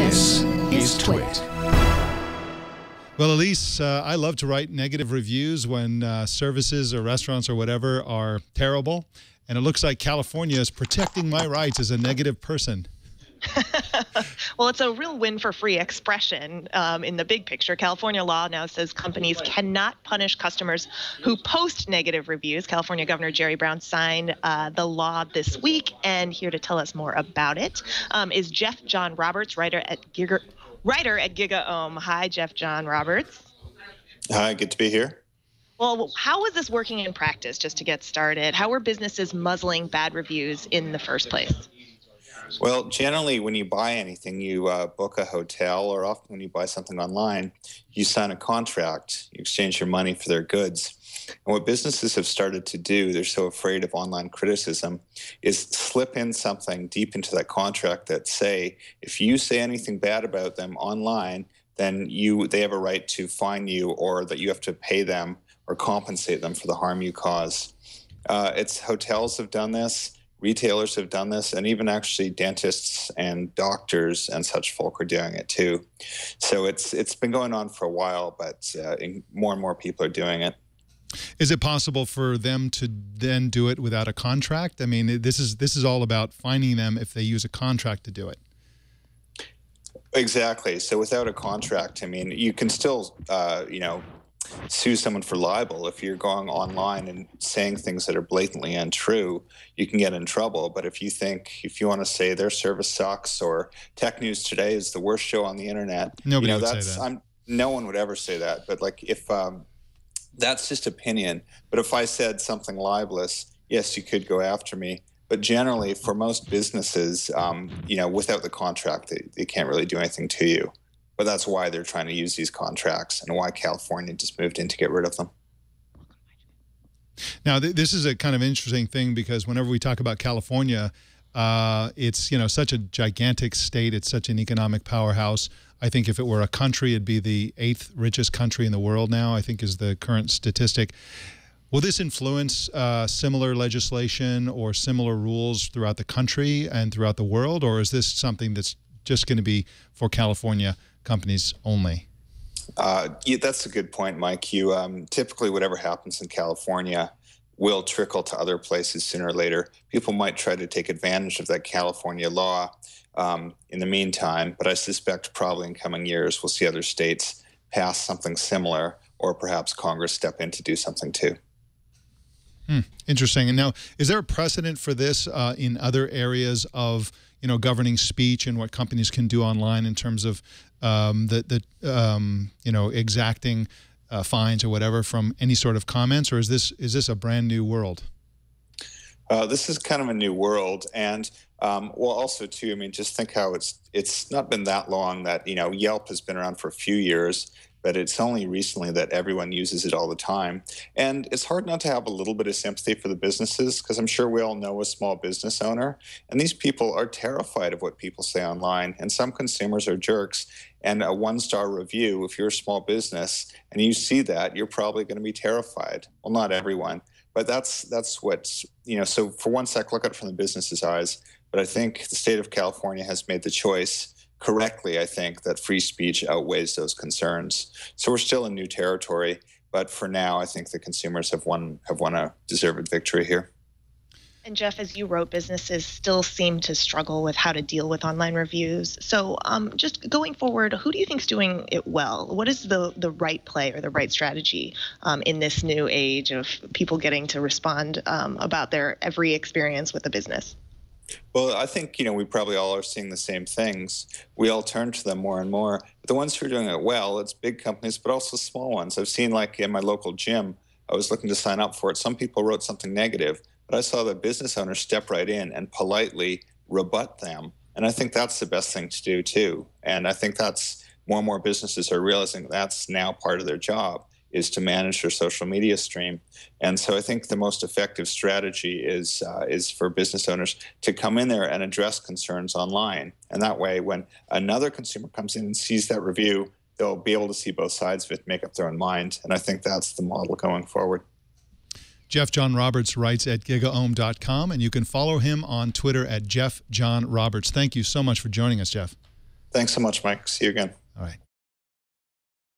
This is TWiT. Well, Elise, I love to write negative reviews when services or restaurants or whatever are terrible. And it looks like California is protecting my rights as a negative person. Well, it's a real win for free expression in the big picture. California law now says companies cannot punish customers who post negative reviews. California Governor Jerry Brown signed the law this week, and here to tell us more about it is Jeff John Roberts, writer at GigaOM. Hi, Jeff John Roberts. Hi, good to be here. Well, how is this working in practice, just to get started? How are businesses muzzling bad reviews in the first place? Well, generally, when you buy anything, you book a hotel, or often when you buy something online, you sign a contract. You exchange your money for their goods. And what businesses have started to do, they're so afraid of online criticism, is slip in something deep into that contract that say, if you say anything bad about them online, then they have a right to fine you, or that you have to pay them or compensate them for the harm you cause. Hotels have done this. Retailers have done this, and even actually dentists and doctors and such folk are doing it too. So it's been going on for a while, but more and more people are doing it. Is it possible for them to then do it without a contract? I mean, this is all about fining them if they use a contract to do it. Exactly. So without a contract, I mean, you can still, sue someone for libel. If you're going online and saying things that are blatantly untrue, you can get in trouble. But if you want to say their service sucks, or Tech News Today is the worst show on the internet, nobody would say that. No one would ever say that. But like, if that's just opinion. But if I said something libelous, yes, you could go after me. But generally, for most businesses, without the contract, they can't really do anything to you. But that's why they're trying to use these contracts, and why California just moved in to get rid of them. Now, this is a kind of interesting thing, because whenever we talk about California, it's such a gigantic state. It's such an economic powerhouse. I think if it were a country, it'd be the 8th richest country in the world now, I think is the current statistic. Will this influence similar legislation or similar rules throughout the country and throughout the world, or is this something that's just going to be for California companies only? Yeah, that's a good point, Mike. Typically, whatever happens in California will trickle to other places sooner or later. People might try to take advantage of that California law in the meantime, but I suspect probably in coming years we'll see other states pass something similar, or perhaps Congress step in to do something too. Interesting. And now, is there a precedent for this in other areas of governing speech and what companies can do online in terms of exacting fines or whatever from any sort of comments, or is this a brand new world? This is kind of a new world, and also too, I mean, just think how it's not been that long that Yelp has been around for a few years, but it's only recently that everyone uses it all the time. And it's hard not to have a little bit of sympathy for the businesses, because I'm sure we all know a small business owner, and these people are terrified of what people say online, and some consumers are jerks. And a 1-star review, if you're a small business and you see that, you're probably going to be terrified. Well, not everyone, but that's what's, so for one sec, look at it from the business's eyes. But I think the state of California has made the choice correctly, I think, that free speech outweighs those concerns. So we're still in new territory, but for now, I think the consumers have won a deserved victory here. And Jeff, as you wrote, businesses still seem to struggle with how to deal with online reviews. So just going forward, who do you think is doing it well? What is the right play or the right strategy in this new age of people getting to respond about their every experience with a business? Well, I think, we probably all are seeing the same things. We all turn to them more and more. But the ones who are doing it well, it's big companies, but also small ones. I've seen, like in my local gym, I was looking to sign up for it. Some people wrote something negative, but I saw the business owner step right in and politely rebut them. And I think that's the best thing to do too. And I think that's more and more businesses are realizing that's now part of their job, is to manage their social media stream. And so I think the most effective strategy is for business owners to come in there and address concerns online. And that way, when another consumer comes in and sees that review, they'll be able to see both sides of it, make up their own mind. And I think that's the model going forward. Jeff John Roberts writes at gigaom.com, and you can follow him on Twitter at Jeff John Roberts. Thank you so much for joining us, Jeff. Thanks so much, Mike. See you again. All right.